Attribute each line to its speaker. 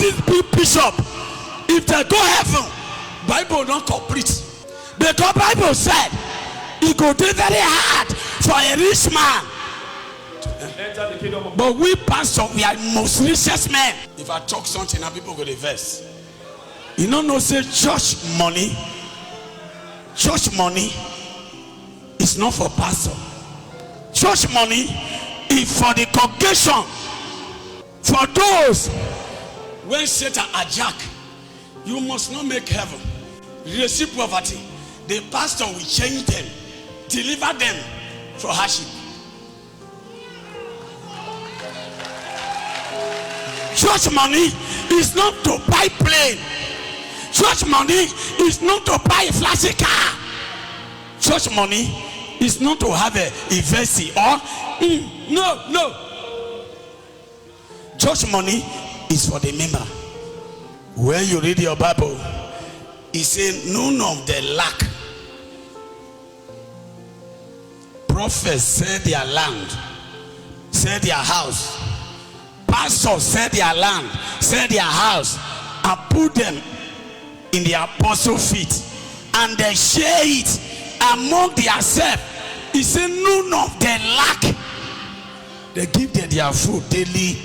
Speaker 1: these big bishop, if they go heaven, Bible not complete. Because Bible said it go be very hard for a rich man.
Speaker 2: Enter the kingdom of God.
Speaker 1: But we pastor, we are most richest men. If I talk something now, people go to verse. You know, say church money is not for pastor. Church money is for the congregation. For those when Satan attack, you must not make heaven. Receive poverty. The pastor will change them, deliver them from hardship. Church money is not to buy plane. Church money is not to buy a flashy car. Church money is not to have a vessel or no. Church money is for the member. When you read your Bible, it says none of the lack. Prophets sell their land, sell their house. Pastors sell their land, sell their house, and put them in the apostles' feet, and they share it among themselves. He said none of them lack. They give them their food daily.